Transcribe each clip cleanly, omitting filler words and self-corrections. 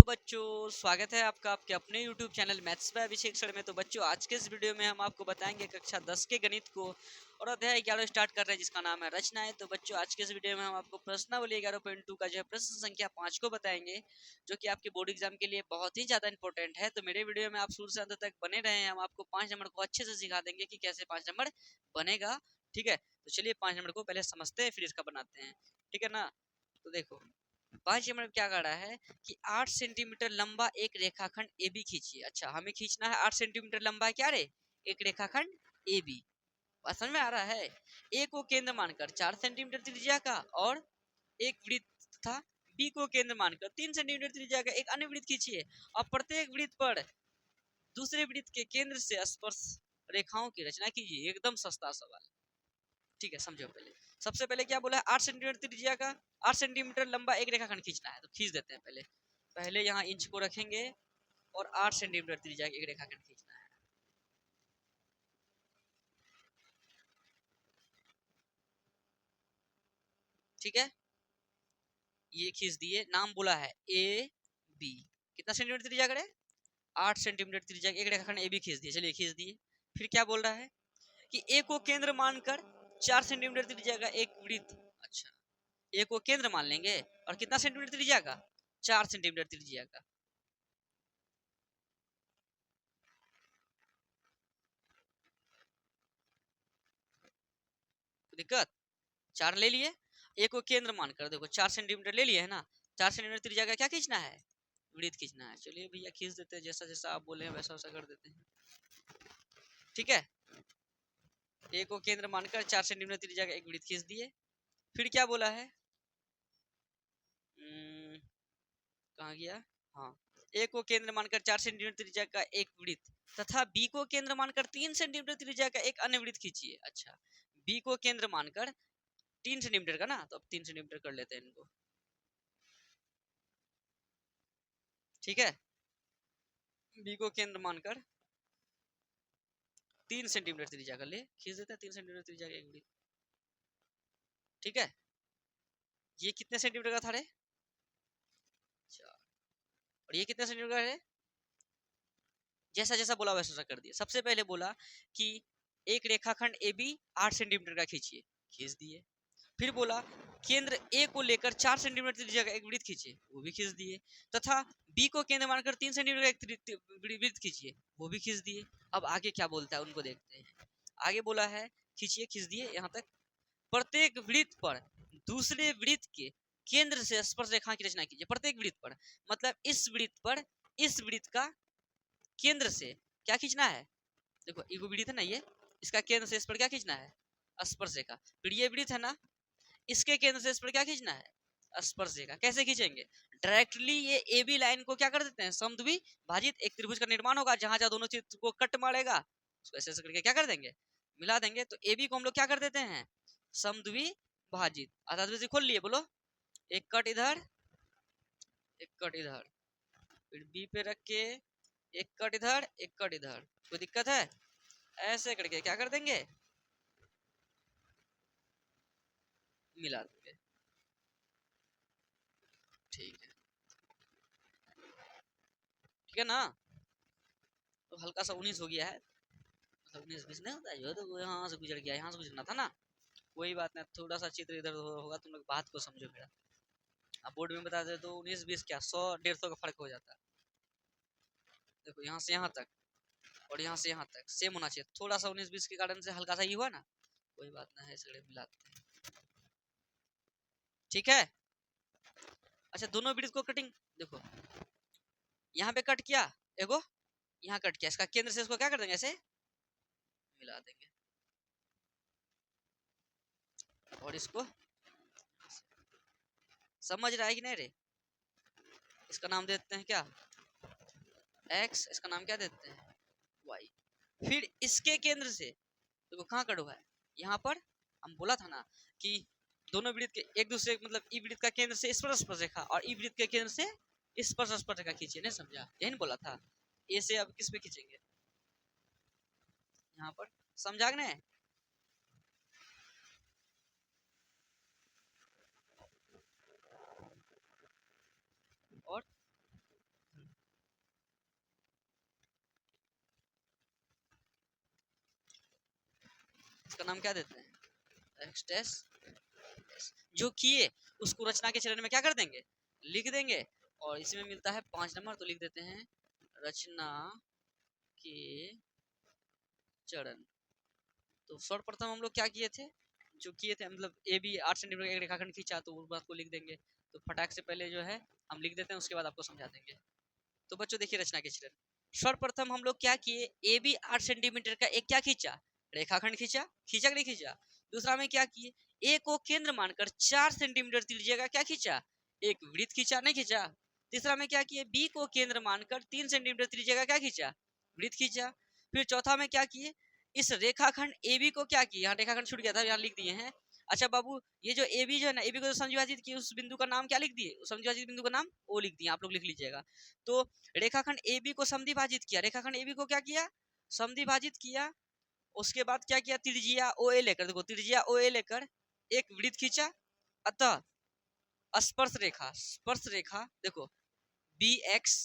बच्चों, स्वागत है आपका आपके अपने YouTube channel maths by Abhishek sir में। तो बच्चों, आज के इस वीडियो में हम आपको बताएंगे कक्षा 10 के गणित को और अध्याय 11 स्टार्ट कर रहे हैं, जिसका नाम है रचनाएं। तो बच्चों, आज के इस वीडियो में हम आपको प्रश्नावली 11.2 का जो है प्रश्न संख्या 5 को बताएंगे, जो कि आपके बोर्ड एग्जाम के लिए बहुत ही ज्यादा इंपॉर्टेंट है। तो मेरे वीडियो में आप शुरू से अंत तक बने रहे हैं। हम आपको 5 नंबर को अच्छे से सिखा देंगे कि कैसे 5 नंबर बनेगा। ठीक है, तो चलिए 5 नंबर को पहले समझते हैं, फिर इसका बनाते हैं। ठीक है ना। तो देखो 5 नंबर क्या कर रहा है कि 8 सेंटीमीटर लंबा एक रेखाखंड AB खींचिए। अच्छा, हमें खींचना है 8 सेंटीमीटर लंबा है क्या रे, एक रेखाखंड AB। बात समझ में आ रहा है। A को केंद्र मानकर 4 सेंटीमीटर त्रिज्या का और एक वृत्त तथा B को केंद्र मानकर 3 सेंटीमीटर त्रिज्या का एक अन्य वृत्त खींचिए और प्रत्येक वृत्त पर दूसरे वृत्त के केंद्र से स्पर्श रेखाओं की रचना कीजिए। एकदम सस्ता सवाल। ठीक है, समझो। पहले सबसे पहले क्या बोला है, 8 सेंटीमीटर त्रिज्या का 8 सेंटीमीटर लंबा एक रेखाखंड खींचना है। तो खींच देते हैं। पहले पहले यहाँ इंच को रखेंगे और 8 सेंटीमीटर त्रिज्या का एक रेखाखंड खींचना है। ठीक है, ये खींच दिए। नाम बोला है ए बी। कितना सेंटीमीटर त्रिज्या करे, 8 सेंटीमीटर त्रिज्या का एक रेखाखंड ए बी खींच दिए। चलिए खींच दिए। फिर क्या बोल रहा है कि ए को केंद्र मानकर 4 सेंटीमीटर त्रिज्या का एक वृत्त। अच्छा, ए को केंद्र मान लेंगे और कितना सेंटीमीटर त्रिज्या का, 4 सेंटीमीटर त्रिज्या का। दिक्कत, 4 ले लिए। ए को केंद्र मानकर देखो 4 सेंटीमीटर ले लिए है ना। 4 सेंटीमीटर त्रिज्या का क्या खींचना है, वृत्त खींचना है। चलिए भैया खींच देते हैं, जैसा जैसा आप बोले हैं वैसा वैसा कर देते हैं। ठीक है, ए को केंद्र मानकर 4 सेंटीमीटर त्रिज्या का एक वृत्त खींच दिए। फिर क्या बोला है, कहाँ गया, हाँ, ए को केंद्र मानकर 4 सेंटीमीटर त्रिज्या का एक वृत्त तथा बी को केंद्र मानकर 3 सेंटीमीटर त्रिज्या का एक अन्य वृत्त खींचिए। अच्छा, बी को केंद्र मानकर 3 सेंटीमीटर का ना, तो अब 3 सेंटीमीटर कर लेते हैं इनको। ठीक है, बी को केंद्र मानकर 3 सेंटीमीटर त्रिज्या का ले खींच देते हैं। 3 सेंटीमीटर त्रिज्या का एक वृत्त। ठीक है, ये कितने सेंटीमीटर का था रे, 4। और ये कितने सेंटीमीटर का है, जैसा जैसा बोला वैसा वैसा कर दिया। सबसे पहले बोला कि एक रेखाखंड ए बी 8 सेंटीमीटर का खींचिए, खींच दिए। फिर बोला केंद्र ए को लेकर 4 सेंटीमीटर त्रिज्या का एक वृत्त खींचिए, वो भी खींच दिए। तथा बी को केंद्र मानकर 3 सेंटीमीटर का एक वृत्त खींचिए, वो भी खींच दिए। अब आगे क्या बोलता है उनको देखते हैं। आगे बोला है खींचिए, खींच दिए यहाँ तक। प्रत्येक वृत्त पर दूसरे वृत्त के केंद्र से स्पर्श रेखा की रचना कीजिए। प्रत्येक वृत्त पर मतलब इस वृत्त पर इस वृत्त का केंद्र से क्या खींचना है। देखो ये वृत्त है ना, ये इसका केंद्र से इस पर क्या खींचना है, स्पर्श रेखा। फिर ये वृत्त है ना, इसके केंद्र से इस पर क्या खींचना है, स्पर्श रेखा। कैसे खींचेंगे, डायरेक्टली ये ए बी लाइन को क्या कर देते हैं, समद्वि भाजित एक त्रिभुज का निर्माण होगा। जहां जहां दोनों चित्र को कट मारेगा उसको ऐसे ऐसे करके क्या कर देंगे, मिला देंगे। तो ए बी को हम लोग क्या कर देते हैं, समद्वि भाजित। आधा द्विभाजक खोल लिए, बोलो। एक कट इधर, एक कट इधर। फिर बी पे रख के एक कट इधर, एक कट इधर। कोई दिक्कत है, ऐसे करके क्या कर देंगे, मिला देंगे। ठीक है, ठीक है ना। तो हल्का सा 19 हो गया है, मतलब 19-20 नहीं होता है, तो यहाँ से गुजर गया, यहाँ से गुजरना था ना। कोई बात नहीं, थोड़ा सा चित्र इधर होगा, तुम लोग बात को समझो मेरा। अब बोर्ड में बता दे तो 19-20 क्या 100-150 का फर्क हो जाता है। देखो यहाँ से यहाँ तक और यहाँ से यहाँ तक सेम होना चाहिए। थोड़ा सा 19-20 के कारण से हल्का सा ही हुआ ना, कोई बात नहीं है, इसलिए मिलाते हैं। ठीक है। अच्छा, दोनों वृत्त को कटिंग देखो, यहाँ पे कट किया एगो, यहाँ कट किया, इसका केंद्र से इसको क्या कर देंगे, ऐसे मिला देंगे। और इसको समझ रहा है कि नहीं रे। इसका नाम देते हैं क्या, x, इसका नाम क्या देते हैं, y। फिर इसके केंद्र से देखो कहाँ कट हुआ है, यहाँ पर। हम बोला था ना कि दोनों वृत्त के एक दूसरे मतलब ई वृत्त का केंद्र से स्पर्श रेखा और ई वृत्त के केंद्र से स्पर्श रेखा खींचिए। नहीं समझा, यही बोला था। ए से अब किस पे खींचेंगे, यहाँ पर। समझा नहीं, और नाम क्या देते हैं? एक्स डैश जो किए उसको रचना के चरण में क्या कर देंगे? लिख देंगे। और इसमें मिलता है 5 नंबर, तो लिख देते हैं रचना के चरण। तो सर्वप्रथम हम लोग क्या किए थे? जो किए थे मतलब ए बी 8 सेंटीमीटर एक रेखाखंड खींचा, तो उस बात को लिख देंगे। तो फटाक से पहले जो है हम लिख देते हैं, उसके बाद आपको समझा देंगे। तो बच्चों देखिए रचना के चरण। सर्वप्रथम हम लोग क्या किए? ए बी 8 सेंटीमीटर का एक क्या खींचा? रेखाखंड खींचा। खींचा कि नहीं खींचा? दूसरा में क्या किए? ए को केंद्र मानकर 4 सेंटीमीटर त्रिज्या का क्या खींचा? एक वृत्त खींचा। नहीं खींचा? तीसरा में क्या किए? बी को केंद्र मानकर 3 सेंटीमीटर त्रिज्या का क्या खींचा? वृत्त खींचा। फिर चौथा में क्या किए? इस रेखाखंड ए बी को क्या किया? यहाँ रेखाखंड छूट गया था, यहाँ लिख दिए हैं। अच्छा बाबू, ये जो ए बी जो है ना, ए बी को जो समविभाजित किए उस बिंदु का नाम क्या लिख दिए? उस समविभाजित बिंदु का नाम ओ लिख दिए, आप लोग लिख लीजिएगा। तो रेखाखंड ए बी को समद्विभाजित किया। रेखाखंड ए बी को क्या किया? समद्विभाजित किया। उसके बाद क्या किया? त्रिज्या ओ ए लेकर, देखो त्रिज्या ओ ए लेकर एक वृत्त खींचा। अतः स्पर्श रेखा देखो बी एक्स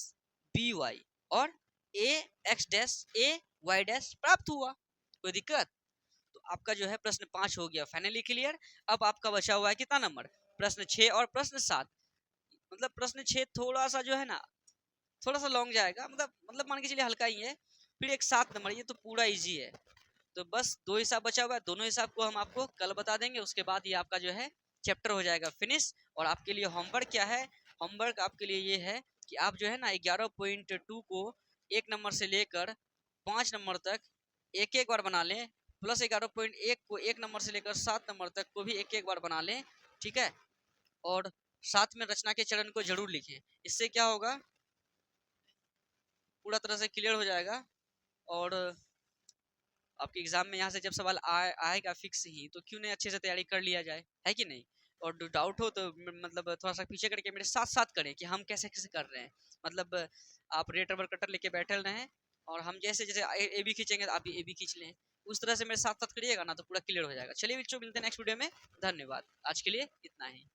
बी वाई और ए एक्स डैश ए वाई डैश प्राप्त हुआ। कोई दिक्कत? तो आपका जो है प्रश्न 5 हो गया फाइनली क्लियर। अब आपका बचा हुआ है कितना नंबर? प्रश्न 6 और प्रश्न 7। मतलब प्रश्न 6 थोड़ा सा जो है ना, थोड़ा सा लॉन्ग जाएगा, मतलब मान के चलिए हल्का ही है। फिर एक 7 नंबर, ये तो पूरा इजी है। तो बस 2 हिसाब बचा हुआ है, दोनों हिसाब को हम आपको कल बता देंगे। उसके बाद ये आपका जो है चैप्टर हो जाएगा फिनिश। और आपके लिए होमवर्क क्या है? होमवर्क आपके लिए ये है कि आप जो है ना 11.2 को 1 नंबर से लेकर 5 नंबर तक एक एक बार बना लें, प्लस 11.1 को 1 नंबर से लेकर 7 नंबर तक को भी एक एक बार बना लें, ठीक है। और साथ में रचना के चरण को जरूर लिखें। इससे क्या होगा, पूरा तरह से क्लियर हो जाएगा। और आपके एग्जाम में यहाँ से जब सवाल आएगा फिक्स ही, तो क्यों नहीं अच्छे से तैयारी कर लिया जाए, है कि नहीं। और डाउट हो तो मतलब थोड़ा सा पीछे करके मेरे साथ साथ करें कि हम कैसे कैसे कर रहे हैं। मतलब आप रेट रबर कटर लेके बैठे रहें और हम जैसे जैसे ए बी खींचेंगे तो आप भी ए बी खींच लें। उस तरह से मेरे साथ साथ करिएगा ना, तो पूरा क्लियर हो जाएगा। चलिए बच्चों, मिलते हैं नेक्स्ट वीडियो में। धन्यवाद, आज के लिए इतना ही।